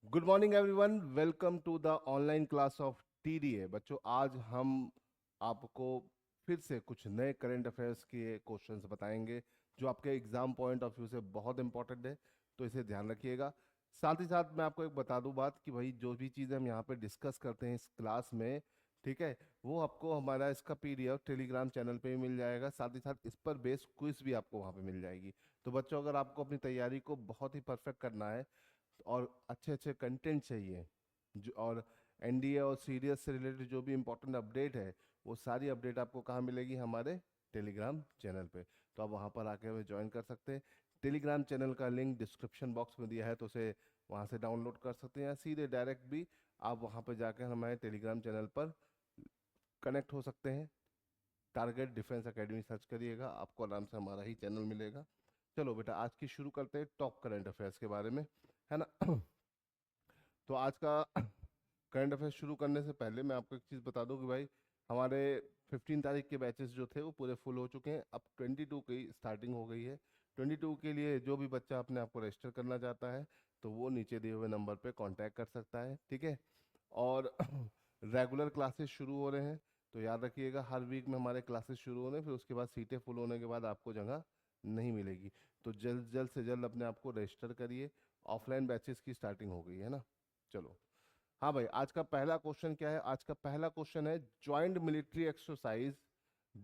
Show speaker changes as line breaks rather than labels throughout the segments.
Good morning everyone, welcome to the online class of TDA. बच्चों, आज हम आपको फिर से कुछ नए करंट अफेयर्स के क्वेश्चंस बताएंगे जो आपके एग्जाम पॉइंट ऑफ व्यू से बहुत इंपॉर्टेंट है, तो इसे ध्यान रखिएगा। साथ ही साथ मैं आपको एक बता दूं बात कि भाई जो भी चीज़ें हम यहाँ पे डिस्कस करते हैं इस क्लास में, ठीक है, वो आपको हमारा इसका पीडीएफ टेलीग्राम चैनल पे भी मिल जाएगा। साथ ही साथ इस पर बेस्ड क्विज भी आपको वहाँ पे मिल जाएगी। तो बच्चों, अगर आपको अपनी तैयारी को बहुत ही परफेक्ट करना है और अच्छे अच्छे कंटेंट चाहिए जो, और एनडीए और सीरियस से रिलेटेड जो भी इंपॉर्टेंट अपडेट है, वो सारी अपडेट आपको कहाँ मिलेगी? हमारे टेलीग्राम चैनल पे। तो आप वहाँ पर आके हमें ज्वाइन कर सकते हैं। टेलीग्राम चैनल का लिंक डिस्क्रिप्शन बॉक्स में दिया है, तो उसे वहाँ से डाउनलोड कर सकते हैं, या सीधे डायरेक्ट भी आप वहाँ पर जाकर हमारे टेलीग्राम चैनल पर कनेक्ट हो सकते हैं। टारगेट डिफेंस एकेडमी सर्च करिएगा, आपको आराम से हमारा ही चैनल मिलेगा। चलो बेटा, आज की शुरू करते हैं टॉप करंट अफेयर्स के बारे में, है ना। तो आज का करंट अफेयर शुरू करने से पहले मैं आपको एक चीज़ बता दूं कि भाई हमारे 15 तारीख के बैचेस जो थे वो पूरे फुल हो चुके हैं। अब 22 की स्टार्टिंग हो गई है। 22 के लिए जो भी बच्चा अपने आप को रजिस्टर करना चाहता है तो वो नीचे दिए हुए नंबर पे कांटेक्ट कर सकता है, ठीक है। और रेगुलर क्लासेस शुरू हो रहे हैं, तो याद रखिएगा हर वीक में हमारे क्लासेस शुरू होने, फिर उसके बाद सीटें फुल होने के बाद आपको जगह नहीं मिलेगी। तो जल्द जल्द से जल्द अपने आप को रजिस्टर करिए। ऑफलाइन बैचेस की स्टार्टिंग हो गई है ना। चलो, हाँ भाई, आज का पहला क्वेश्चन क्या है? आज का पहला क्वेश्चन है, joint military exercise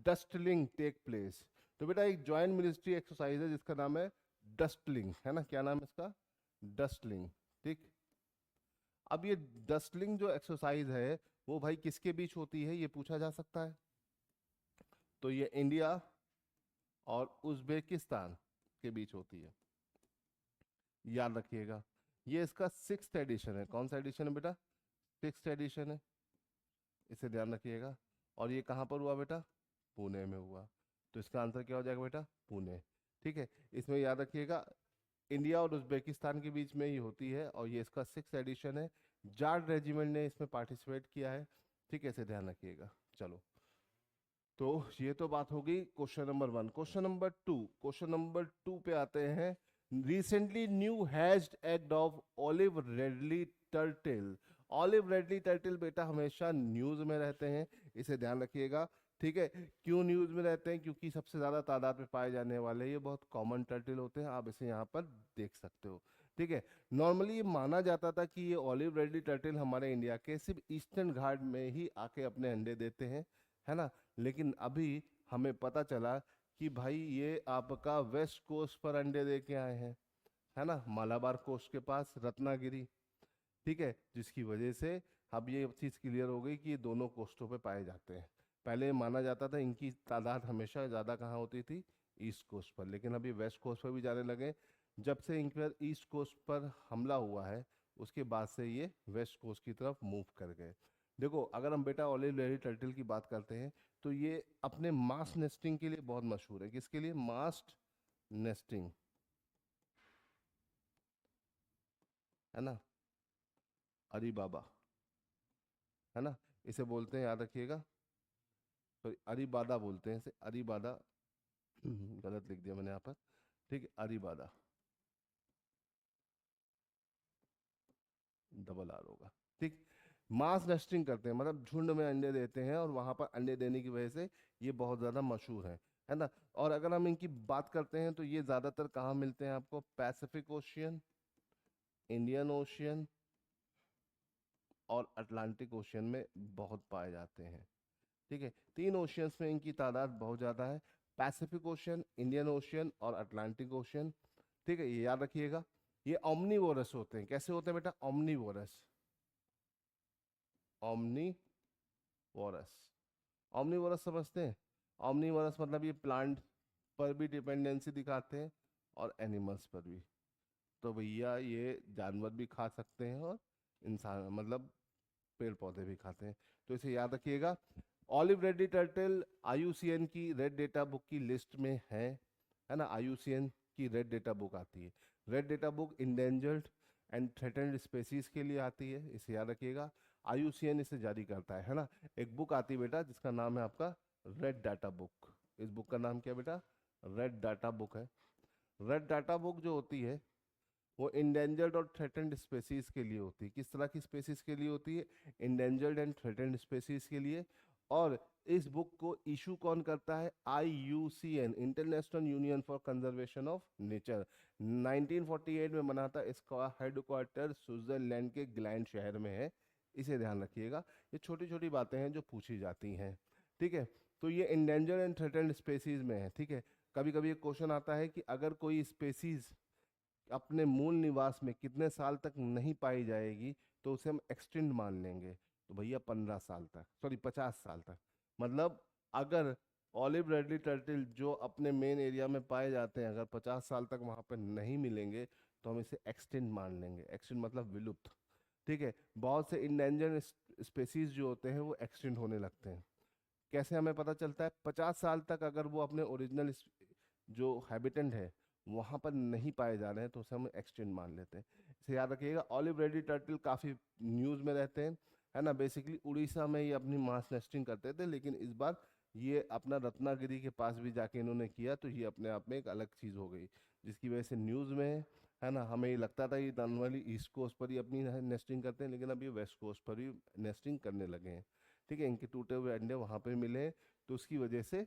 Dustlik take place. तो बेटा एक ज्वाइंट मिलिट्री एक्सरसाइज है जिसका नाम है डस्टलिंग, है ना। क्या नाम है इसका? डस्टलिंग, ठीक। अब ये डस्टलिंग जो एक्सरसाइज है वो भाई किसके बीच होती है, ये पूछा जा सकता है। तो ये इंडिया और उज्बेकिस्तान के बीच होती है, याद रखिएगा। ये इसका 6th एडिशन है। कौन सा एडिशन है बेटा? 6th एडिशन है, इसे ध्यान रखिएगा। और ये कहाँ पर हुआ बेटा? पुणे में हुआ। तो इसका आंसर क्या हो जाएगा बेटा? पुणे, ठीक है। इसमें याद रखिएगा इंडिया और उज्बेकिस्तान के बीच में ही होती है, और ये इसका 6th एडिशन है। जाट रेजिमेंट ने इसमें पार्टिसिपेट किया है, ठीक है, इसे ध्यान रखिएगा। चलो, तो ये तो बात होगी क्वेश्चन नंबर 1। क्वेश्चन नंबर 2 पे आते हैं। Recently new hatched act of olive ridley turtle. Olive ridley turtle बेटा हमेशा न्यूज में रहते हैं, इसे ध्यान रखिएगा, ठीक है। क्यों न्यूज में रहते हैं? क्योंकि सबसे ज्यादा तादाद में पाए जाने वाले ये बहुत कॉमन टर्टिल होते हैं। आप इसे यहाँ पर देख सकते हो, ठीक है। नॉर्मली ये माना जाता था कि ये ऑलिव रेडली टर्टिल हमारे इंडिया के सिर्फ ईस्टर्न घाट में ही आके अपने अंडे देते हैं, है ना। लेकिन अभी हमें पता चला कि भाई ये आपका वेस्ट कोस्ट पर अंडे दे के आए हैं, है ना, मालाबार कोस्ट के पास रत्नागिरी, ठीक है। जिसकी वजह से अब ये चीज़ क्लियर हो गई कि ये दोनों कोस्टों पे पाए जाते हैं। पहले माना जाता था इनकी तादाद हमेशा ज़्यादा कहाँ होती थी? ईस्ट कोस्ट पर, लेकिन अभी वेस्ट कोस्ट पर भी जाने लगे। जब से इन पर ईस्ट कोस्ट पर हमला हुआ है उसके बाद से ये वेस्ट कोस्ट की तरफ मूव कर गए। देखो, अगर हम बेटा ऑलिव वेरी टर्टल की बात करते हैं तो ये अपने मास नेस्टिंग के लिए बहुत मशहूर है। किसके लिए? मास्ट नेस्टिंग, है ना। अरी बाबा, है ना, इसे बोलते हैं, याद रखिएगा। तो अरीबादा बोलते हैं इसे, अरीबादा। गलत लिख दिया मैंने यहाँ पर, ठीक है, अरीबादा, डबल आर होगा, ठीक। मास नेस्टिंग करते हैं, मतलब झुंड में अंडे देते हैं, और वहां पर अंडे देने की वजह से ये बहुत ज्यादा मशहूर है ना। और अगर हम इनकी बात करते हैं तो ये ज्यादातर कहाँ मिलते हैं आपको? पैसिफिक ओशियन, इंडियन ओशियन और अटलांटिक ओशियन में बहुत पाए जाते हैं, ठीक है। तीन ओशियंस में इनकी तादाद बहुत ज़्यादा है, पैसिफिक ओशियन, इंडियन ओशियन और अटलांटिक ओशियन, ठीक है, ये याद रखिएगा। ये ओमनीवोरस होते हैं। कैसे होते हैं बेटा? Omnivorous, omnivorous. ओमनीवोरस समझते हैं? ओमनीवोरस मतलब ये प्लांट पर भी डिपेंडेंसी दिखाते हैं और एनिमल्स पर भी। तो भैया ये जानवर भी खा सकते हैं और इंसान मतलब पेड़ पौधे भी खाते हैं, तो इसे याद रखिएगा। ऑलिव रेडी टर्टल आईयूसीएन की रेड डेटा बुक की लिस्ट में है ना। आईयूसीएन की रेड डेटा बुक आती है। Red data book endangered and threatened species के लिए आती है, इसे याद रखिएगा। आईयूसीएन इसे जारी करता है ना। एक बुक आती है बेटा जिसका नाम है आपका रेड डाटा बुक। इस बुक का नाम क्या है बेटा? रेड डाटा बुक है। रेड डाटा बुक जो होती है वो इंडेंजर्ड और थ्रेटेंड स्पेसीज के लिए होती है। किस तरह की स्पेसीज के लिए होती है? इंडेंजर्ड एंड थ्रेटेंड स्पेसीज के लिए। और इस बुक को इशू कौन करता है? IUCN, international union for conservation of nature. 1948 में बना था। इसका हेडक्वार्टर स्विट्जरलैंड के ग्लैंड शहर में है। इसे ध्यान रखिएगा। ये छोटी छोटी बातें हैं जो पूछी जाती हैं, ठीक है। तो ये इंडेंजर्ड एंड थ्रेटेंड स्पेसीज में है, ठीक है। कभी कभी एक क्वेश्चन आता है कि अगर कोई स्पेसीज अपने मूल निवास में कितने साल तक नहीं पाई जाएगी तो उसे हम एक्सटेंड मान लेंगे। तो भैया 15 साल तक, सॉरी 50 साल तक। मतलब अगर ऑलिव रेडली टर्टिल जो अपने मेन एरिया में पाए जाते हैं, अगर 50 साल तक वहां पर नहीं मिलेंगे तो हम इसे एक्सटेंड मान लेंगे। एक्सटेंड मतलब विलुप्त, ठीक है। बहुत से इंडेंजर स्पेसीज जो होते हैं वो एक्सटेंड होने लगते हैं। कैसे हमें पता चलता है? 50 साल तक अगर वो अपने ओरिजिनल जो हैबिटेंट है वहां पर नहीं पाए जा रहे हैं तो उसे हम एक्सटेंड मान लेते हैं। इसे याद रखिएगा। ऑलिव रेडी टर्टल काफी न्यूज में रहते हैं, है ना। बेसिकली उड़ीसा में ये अपनी मास नेस्टिंग करते थे, लेकिन इस बार ये अपना रत्नागिरी के पास भी जाके इन्होंने किया, तो ये अपने आप में एक अलग चीज हो गई जिसकी वजह से न्यूज में है ना। हमें ये लगता था ये नॉर्मली ईस्ट कोस्ट पर ही अपनी नेस्टिंग करते हैं, लेकिन अब ये वेस्ट कोस्ट पर ही नेस्टिंग करने लगे हैं, ठीक है। इनके टूटे हुए अंडे वहां पे मिले हैं, तो उसकी वजह से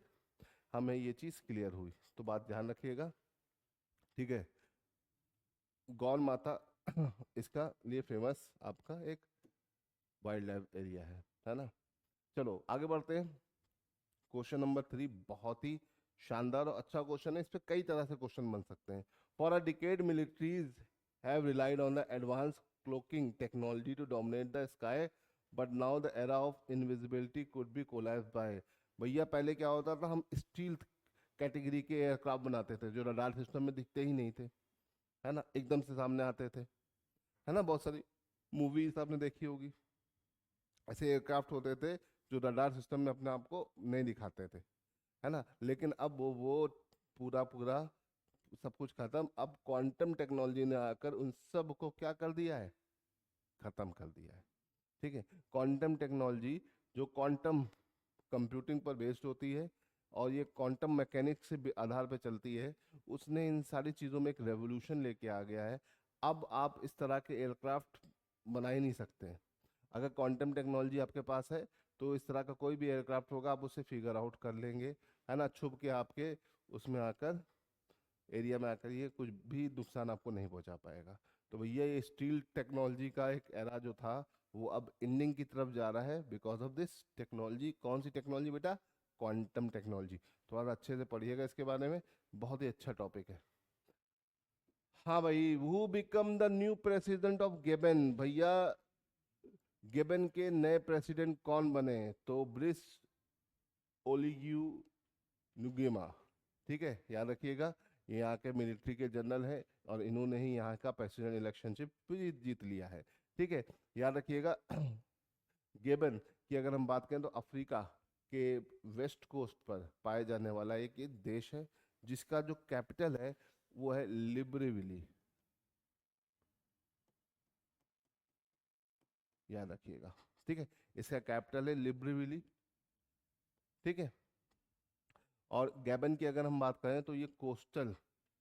हमें ये चीज क्लियर हुई। तो बात ध्यान रखिएगा, ठीक है। गौर माता इसका लिए फेमस आपका एक वाइल्ड लाइफ एरिया है ना। चलो आगे बढ़ते हैं। क्वेश्चन नंबर 3 बहुत ही शानदार और अच्छा क्वेश्चन है। इस पे कई तरह से क्वेश्चन बन सकते हैं। For a decade militaries have relied on the advance cloaking technology to dominate the sky, but now the era of invisibility could be collapse by. भैया पहले क्या होता था? हम स्टील कैटेगरी के एयरक्राफ्ट बनाते थे जो रडार सिस्टम में दिखते ही नहीं थे, है ना, एकदम से सामने आते थे, है ना। बहुत सारी मूवीज आपने देखी होगी, ऐसे एयरक्राफ्ट होते थे जो रडार सिस्टम में अपने आप को नहीं दिखाते थे, है ना। लेकिन अब वो पूरा पूरा सब कुछ खत्म। अब क्वांटम टेक्नोलॉजी ने आकर उन सब को क्या कर दिया है? खत्म कर दिया है, ठीक है। क्वांटम टेक्नोलॉजी जो क्वांटम कंप्यूटिंग पर बेस्ड होती है और ये क्वांटम मैकेनिक्स से आधार पर चलती है, उसने इन सारी चीज़ों में एक रेवोल्यूशन लेके आ गया है। अब आप इस तरह के एयरक्राफ्ट बना ही नहीं सकते हैं। अगर क्वांटम टेक्नोलॉजी आपके पास है तो इस तरह का कोई भी एयरक्राफ्ट होगा आप उसे फिगर आउट कर लेंगे, है ना। छुप के आपके उसमें आकर एरिया में आकर ये कुछ भी नुकसान आपको नहीं पहुंचा पाएगा। तो भैया ये स्टील टेक्नोलॉजी का एक एरा जो था वो अब एंडिंग की तरफ जा रहा है बिकॉज ऑफ दिस टेक्नोलॉजी। कौन सी टेक्नोलॉजी बेटा? Quantum technology. थोड़ा अच्छे से पढ़िएगा इसके बारे में, बहुत ही अच्छा टॉपिक है। हाँ भाई, who become the new president of Gabon? भैया गेबन के नए प्रेसिडेंट कौन बने? तो ब्रिस ओलिग्यू नुगेमा, ठीक है, याद रखिएगा। ये यहाँ के मिलिट्री के जनरल है और इन्होंने ही यहाँ का प्रेसिडेंट इलेक्शनशिप भी जीत लिया है, ठीक है, याद रखिएगा। गेबन की अगर हम बात करें तो अफ्रीका के वेस्ट कोस्ट पर पाए जाने वाला एक ये देश है जिसका जो कैपिटल है वो है लिब्रेविली, याद रखिएगा, ठीक है। इसका कैपिटल है लिब्रेविली, ठीक है। और गैबन की अगर हम बात करें तो ये कोस्टल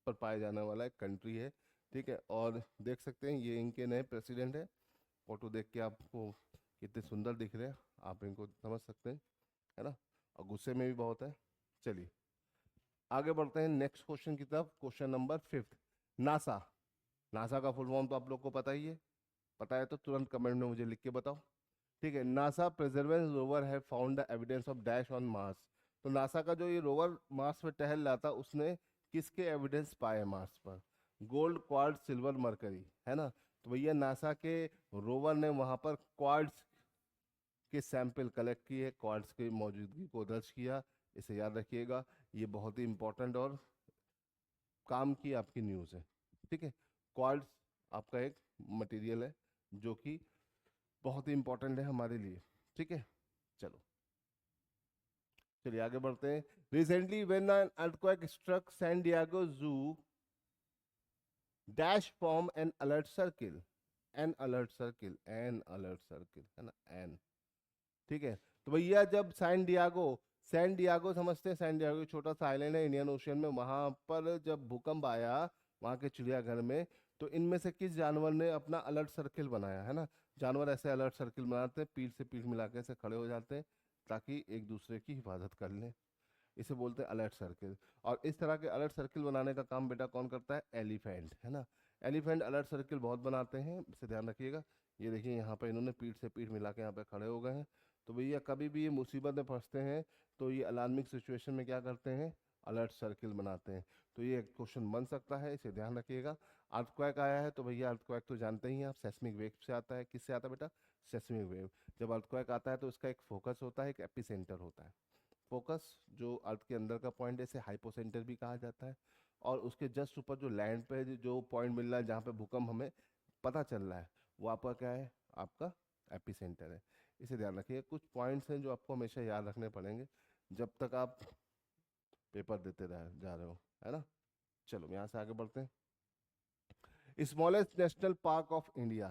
पर पाए जाने वाला एक कंट्री है, ठीक है। और देख सकते हैं ये इनके नए प्रेसिडेंट है। फोटो देख के आपको कितने सुंदर दिख रहे हैं आप इनको समझ सकते हैं, है ना। और गुस्से में भी बहुत है। चलिए आगे बढ़ते हैं नेक्स्ट क्वेश्चन की तरफ। Question number 5, NASA. नासा का फुल फॉर्म तो आप लोग को पता ही है। पता है तो तुरंत कमेंट में मुझे लिख के बताओ, ठीक है। नासा परसेवरेंस रोवर है found the evidence of dash on Mars. तो नासा का जो ये रोवर मार्स पे टहल रहा था उसने किसके एविडेंस पाए मार्स पर? गोल्ड, क्वार्ट्ज, सिल्वर, मरकरी, है ना। तो भैया नासा के रोवर ने वहां पर क्वार्ट्ज के सैंपल कलेक्ट किए, क्वार्ट्ज की मौजूदगी को दर्ज किया। इसे याद रखिएगा, ये बहुत ही इंपॉर्टेंट और काम की आपकी न्यूज़ है, ठीक है। क्वार्ट्ज आपका एक मटेरियल है जो कि बहुत ही इंपॉर्टेंट है हमारे लिए, ठीक है। चलो चलिए आगे बढ़ते हैं। Recently when an earthquake struck San Diego zoo dash form an alert circle, an alert circle, an alert circle, है ना, एन, ठीक है। तो भैया जब सैन डिएगो समझते हैं, सैन डिएगो छोटा सा आइलैंड है इंडियन ओशियन में, वहां पर जब भूकंप आया वहां के चिड़ियाघर में तो इनमें से किस जानवर ने अपना अलर्ट सर्किल बनाया है ना? जानवर ऐसे अलर्ट सर्किल बनाते हैं, पीठ से पीठ मिला के ऐसे खड़े हो जाते हैं ताकि एक दूसरे की हिफाजत कर लें। इसे बोलते हैं अलर्ट सर्किल। और इस तरह के अलर्ट सर्किल बनाने का काम बेटा कौन करता है? एलिफेंट, है ना? एलिफेंट अलर्ट सर्किल बहुत बनाते हैं, इसे ध्यान रखिएगा। ये देखिए यहाँ पे इन्होंने पीठ से पीठ मिला के यहाँ पे खड़े हो गए हैं। तो भैया कभी भी ये मुसीबत में फंसते हैं तो ये अलार्मिंग सिचुएशन में क्या करते हैं? अलर्ट सर्किल बनाते हैं। तो ये क्वेश्चन बन सकता है, इसे ध्यान रखिएगा। अर्थक्वेक आया है तो भैया अर्थक्वेक तो जानते ही हैं आप, सेस्मिक वेव से आता है। किससे आता है बेटा? Seismic wave. जब अर्थक्वेक आता है तो उसका एक फोकस होता है, एक एपिसेंटर होता है। फोकस जो अर्थ के अंदर का पॉइंट है, इसे हाइपोसेंटर भी कहा जाता है। और उसके जस्ट ऊपर जो लैंड पे जो पॉइंट मिल रहा है जहाँ पे भूकंप हमें पता चल रहा है, वो आपका क्या है? आपका एपिसेंटर है। इसे ध्यान रखिए। कुछ पॉइंट्स हैं जो आपको हमेशा याद रखने पड़ेंगे जब तक आप पेपर देते रह जा रहे हो, है ना? चलो यहाँ से आगे बढ़ते हैं। Smallest national park of India,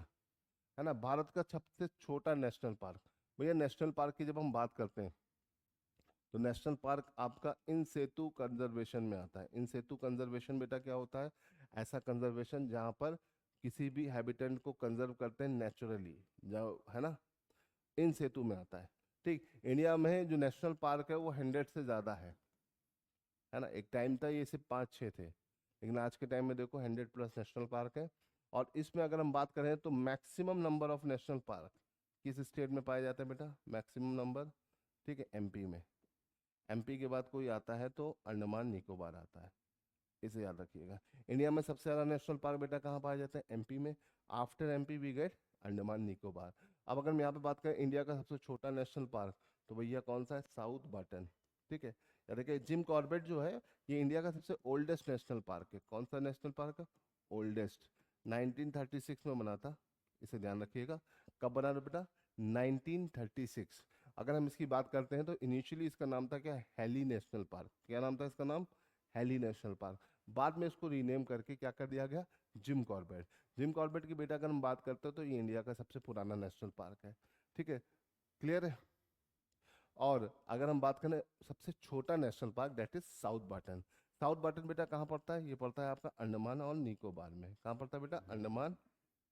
है ना? भारत का सबसे छोटा नेशनल पार्क। भैया नेशनल पार्क की जब हम बात करते हैं तो नेशनल पार्क आपका इन सेतु कंजर्वेशन में आता है। इन सेतु कंजर्वेशन बेटा क्या होता है? ऐसा कंजर्वेशन जहाँ पर किसी भी हैबिटेंट को कंजर्व करते हैं नेचुरली, जो है ना, इन सेतु में आता है। ठीक, इंडिया में जो नेशनल पार्क है वो 100 से ज़्यादा है ना? एक टाइम था ये सिर्फ 5-6 थे, लेकिन आज के टाइम में देखो 100+ नेशनल पार्क है। और इसमें अगर हम बात करें तो maximum number of national park किस स्टेट में पाए जाते हैं बेटा? मैक्सिमम नंबर, ठीक है, एमपी में। एमपी के बाद कोई आता है तो अंडमान निकोबार आता है, इसे याद रखिएगा। इंडिया में सबसे ज़्यादा नेशनल पार्क बेटा कहाँ पाए जाते हैं? एमपी में। After MP we get Andaman Nicobar. अब अगर हम यहाँ पे बात करें इंडिया का सबसे छोटा नेशनल पार्क, तो भैया कौन सा है? साउथ बाटन, ठीक है। या देखिए जिम कॉर्बेट जो है ये इंडिया का सबसे ओल्डेस्ट नेशनल पार्क है। कौन सा नेशनल पार्क है? ओल्डेस्ट। 1936 में बना था, इसे ध्यान रखिएगा। कब बना था बेटा? 1936। अगर हम इसकी बात करते हैं तो इनिशियली इसका नाम था क्या? Hailey national park. क्या नाम था इसका? नाम हैली नेशनल पार्क। बाद में इसको रीनेम करके क्या कर दिया गया? Jim Corbett. जिम कॉर्बेट की बेटा अगर हम बात करते हैं तो ये इंडिया का सबसे पुराना नेशनल पार्क है, ठीक है, क्लियर है। और अगर हम बात करें सबसे छोटा national park, that is south बाटन। साउथ बाटन बेटा कहाँ पड़ता है? ये पड़ता है आपका अंडमान और निकोबार में। कहाँ पड़ता है बेटा? अंडमान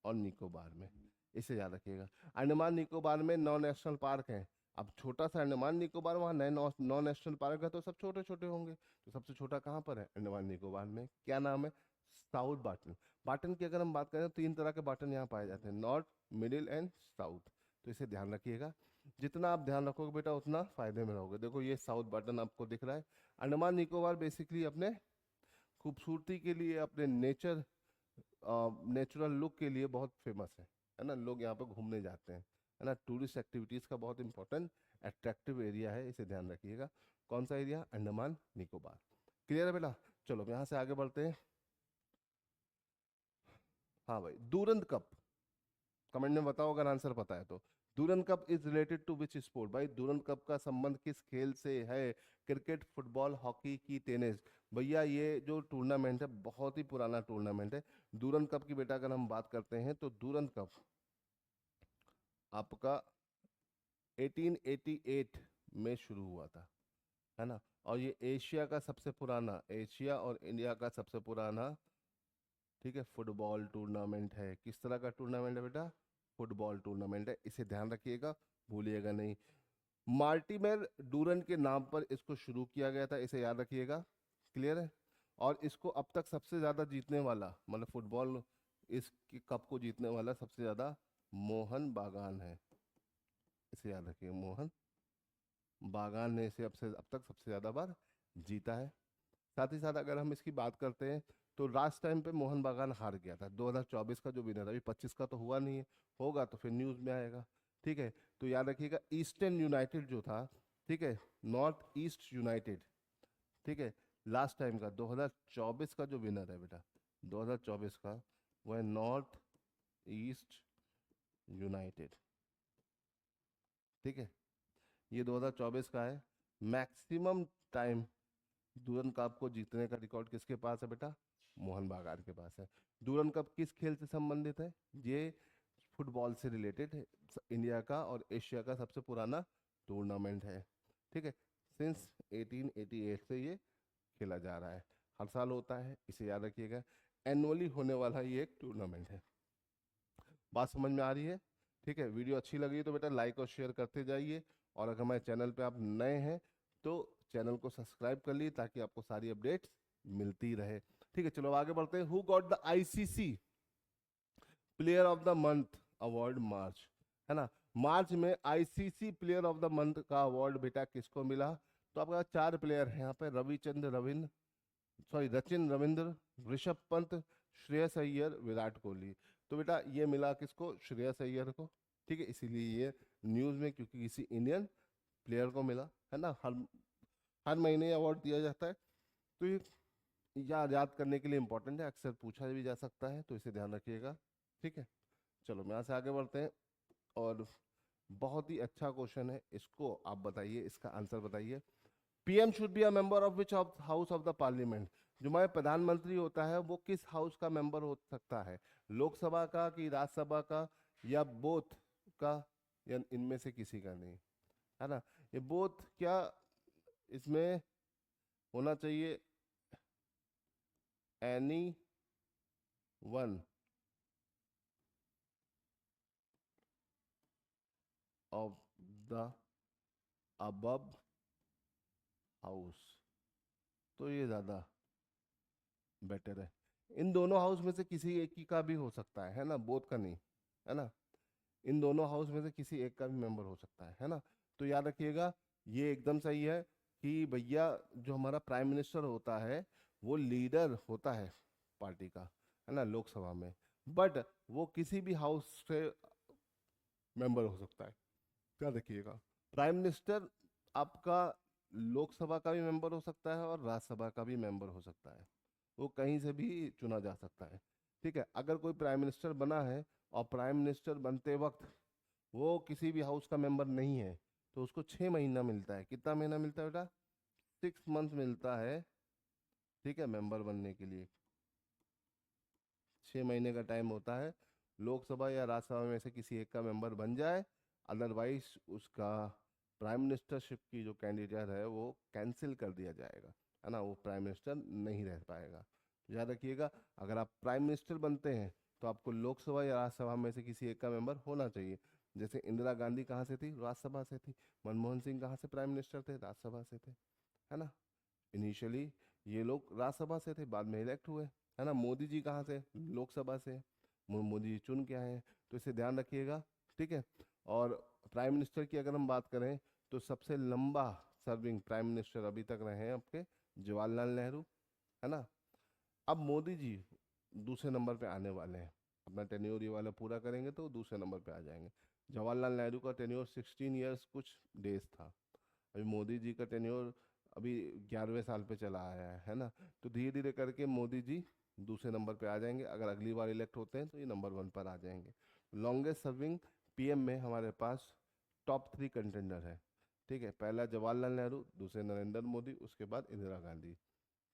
और निकोबार में, इसे याद रखिएगा। अंडमान निकोबार में 9 नेशनल पार्क हैं। अब छोटा सा अंडमान निकोबार, वहाँ नए 9 नेशनल पार्क है तो सब छोटे छोटे होंगे। तो सबसे छोटा कहाँ पर है? अंडमान निकोबार में। क्या नाम है? साउथ बाटन। बाटन की अगर हम बात करें तो 3 तरह के बाटन यहाँ पाए जाते हैं, नॉर्थ, मिडिल एंड साउथ। तो इसे ध्यान रखिएगा। जितना आप ध्यान रखोगे बेटा उतना फायदे में रहोगे। देखो ये साउथ बाटन आपको दिख रहा है। अंडमान निकोबार बेसिकली अपने खूबसूरती के लिए, अपने नेचुरल लुक के लिए बहुत फेमस है ना? लोग यहाँ पर घूमने जाते हैं, है ना? टूरिस्ट एक्टिविटीज़ का बहुत इंपॉर्टेंट अट्रैक्टिव एरिया है, इसे ध्यान रखिएगा। कौन सा एरिया? अंडमान निकोबार। क्लियर है बेटा? चलो अब यहाँ से आगे बढ़ते हैं। हाँ भाई, दूरंत कप, कमेंट में बताओ अगर आंसर पता है तो। Durand Cup is related to which sport? भाई दूरंत कप का संबंध किस खेल से है? क्रिकेट, फुटबॉल, हॉकी की टेनिस? भैया ये जो टूर्नामेंट है बहुत ही पुराना टूर्नामेंट है। दूरंत कप की बेटा अगर हम बात करते हैं तो दूरंत कप आपका 1888 में शुरू हुआ था, है ना? और ये एशिया का सबसे पुराना, एशिया और इंडिया का सबसे पुराना, ठीक है, फुटबॉल टूर्नामेंट है। किस तरह का टूर्नामेंट है बेटा? फुटबॉल टूर्नामेंट है, इसे ध्यान रखिएगा, भूलिएगा नहीं। मार्टिमेर डूरन के नाम पर इसको शुरू किया गया था, इसे याद रखिएगा, क्लियर है। और इसको अब तक सबसे ज्यादा जीतने वाला, मतलब फुटबॉल इस कप को जीतने वाला सबसे ज्यादा मोहन बागान है, इसे याद रखिए। मोहन बागान ने इसे अब तक सबसे ज्यादा बार जीता है। साथ ही साथ अगर हम इसकी बात करते हैं तो लास्ट टाइम पे मोहन बागान हार गया था। 2024 का जो विनर, अभी 25 का तो हुआ नहीं है, होगा तो फिर न्यूज़ में आएगा, ठीक है। तो याद रखिएगा ईस्टर्न यूनाइटेड जो था, ठीक है, नॉर्थ ईस्ट यूनाइटेड, ठीक है, लास्ट टाइम का 2024 का जो विनर है बेटा, 2024 का, वह नॉर्थ ईस्ट यूनाइटेड, ठीक है, ये 2024 का है। मैक्सिमम टाइम डूरन कप को जीतने का रिकॉर्ड किसके पास है बेटा? मोहन बागान के पास है। डूरन कप किस खेल से संबंधित है? ये फुटबॉल से रिलेटेड है। इंडिया का और एशिया का सबसे पुराना टूर्नामेंट है, ठीक है। सिंस 1888 से ये खेला जा रहा है, हर साल होता है, इसे याद रखिएगा। एनुअली होने वाला ये एक टूर्नामेंट है। बात समझ में आ रही है? ठीक है, वीडियो अच्छी लगी तो बेटा लाइक और शेयर करते जाइए, और अगर हमारे चैनल पे आप नए हैं तो चैनल को सब्सक्राइब कर लीजिए ताकि आपको सारी अपडेट्स मिलती रहे। ठीक है, चलो आगे बढ़ते हैं। Who got the ICC player of the month award March, है ना? मार्च में ICC player of the month का अवार्ड बेटा किसको मिला? तो आपका 4 प्लेयर हैं यहाँ पे, रचिन रविंद्र, ऋषभ पंत, श्रेयस अय्यर, विराट कोहली। तो बेटा ये मिला किसको? श्रेयस अय्यर को। ठीक है, इसीलिए ये न्यूज में, क्योंकि किसी इंडियन प्लेयर को मिला, है ना? हर हर महीने अवार्ड दिया जाता है, तो ये याद याद करने के लिए इंपॉर्टेंट है, अक्सर पूछा भी जा सकता है, तो इसे ध्यान रखिएगा। ठीक है, चलो मैं यहाँ से आगे बढ़ते हैं। और बहुत ही अच्छा क्वेश्चन है, इसको आप बताइए, इसका आंसर बताइए। PM should be a member of which of house of the parliament? जो हमारे प्रधानमंत्री होता है वो किस हाउस का मेंबर हो सकता है? लोकसभा का कि राज्यसभा का, या बोथ का, या इनमें से किसी का नहीं, है ना? ये बोथ क्या, इसमें होना चाहिए any one of the above house, तो ये ज्यादा बेटर है। इन दोनों हाउस में से किसी एक ही का भी हो सकता है ना? बोथ का नहीं, है ना? इन दोनों हाउस में से किसी एक का भी मेंबर हो सकता है ना? तो याद रखिएगा, ये एकदम सही है कि भैया जो हमारा प्राइम मिनिस्टर होता है वो लीडर होता है पार्टी का, है ना, लोकसभा में। बट वो किसी भी हाउस से मेंबर हो सकता है। क्या देखिएगा, प्राइम मिनिस्टर आपका लोकसभा का भी मेंबर हो सकता है और राज्यसभा का भी मेंबर हो सकता है, वो कहीं से भी चुना जा सकता है। ठीक है, अगर कोई प्राइम मिनिस्टर बना है और प्राइम मिनिस्टर बनते वक्त वो किसी भी हाउस का मेंबर नहीं है, तो उसको 6 महीना मिलता है। कितना महीना मिलता है बेटा? 6 मंथ मिलता है। ठीक है, मेंबर बनने के लिए 6 महीने का टाइम होता है। लोकसभा या राज्यसभा में से किसी एक का मेंबर बन जाए, अदरवाइज उसका प्राइम मिनिस्टरशिप की जो कैंडिडेट है वो कैंसिल कर दिया जाएगा, है ना? वो प्राइम मिनिस्टर नहीं रह पाएगा। याद रखिएगा, अगर आप प्राइम मिनिस्टर बनते हैं तो आपको लोकसभा या राज्यसभा में से किसी एक का मेंबर होना चाहिए। जैसे इंदिरा गांधी कहाँ से थी? राज्यसभा से थी। मनमोहन सिंह कहाँ से प्राइम मिनिस्टर थे? राज्यसभा से थे, है ना? इनिशियली ये लोग राज्यसभा से थे, बाद में इलेक्ट हुए, है ना? मोदी जी कहाँ से? लोकसभा से। मोदी जी चुन के आए हैं, तो इसे ध्यान रखिएगा। ठीक है, और प्राइम मिनिस्टर की अगर हम बात करें तो सबसे लंबा सर्विंग प्राइम मिनिस्टर अभी तक रहे हैं आपके जवाहरलाल नेहरू, है ना? अब मोदी जी दूसरे नंबर पे आने वाले हैं, अपना टेन्योर ये वाला पूरा करेंगे तो दूसरे नंबर पे आ जाएंगे। जवाहरलाल नेहरू का टेन्योर 16 ईयर्स कुछ डेज था। अभी मोदी जी का टेन्योर अभी 11वें साल पे चला आया है ना? तो धीरे धीरे करके मोदी जी दूसरे नंबर पे आ जाएंगे, अगर अगली बार इलेक्ट होते हैं तो ये नंबर 1 पर आ जाएंगे। लॉन्गेस्ट सर्विंग पीएम में हमारे पास टॉप 3 कंटेंडर है। ठीक है, पहला जवाहरलाल नेहरू, दूसरे नरेंद्र मोदी, उसके बाद इंदिरा गांधी।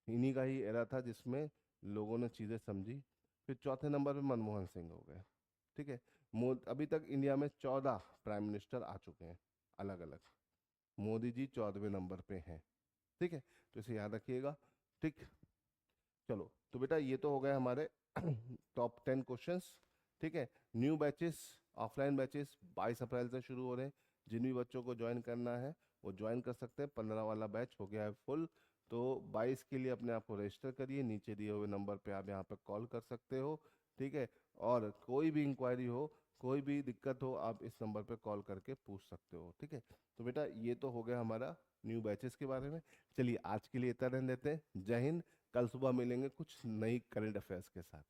इन्हीं का ही एरा था जिसमें लोगों ने चीज़ें समझी। फिर चौथे नंबर पे मनमोहन सिंह हो गए। ठीक है, अभी तक इंडिया में 14 प्राइम मिनिस्टर आ चुके हैं अलग अलग। मोदी जी 14वें नंबर पे हैं। ठीक है, तो इसे याद रखिएगा। ठीक, चलो तो बेटा ये तो हो गए हमारे टॉप 10 क्वेश्चंस। ठीक है, न्यू बैचेस, ऑफलाइन बैचेस 22 अप्रैल से शुरू हो रहे हैं। जिन भी बच्चों को ज्वाइन करना है वो ज्वाइन कर सकते हैं। 15 वाला बैच हो गया है फुल, तो 22 के लिए अपने आप को रजिस्टर करिए। नीचे दिए हुए नंबर पे आप यहाँ पे कॉल कर सकते हो। ठीक है, और कोई भी इंक्वायरी हो, कोई भी दिक्कत हो, आप इस नंबर पे कॉल करके पूछ सकते हो। ठीक है, तो बेटा ये तो हो गया हमारा न्यू बैचेस के बारे में। चलिए आज के लिए इतना रहने देते हैं। जय हिंद। कल सुबह मिलेंगे कुछ नई करंट अफेयर्स के साथ।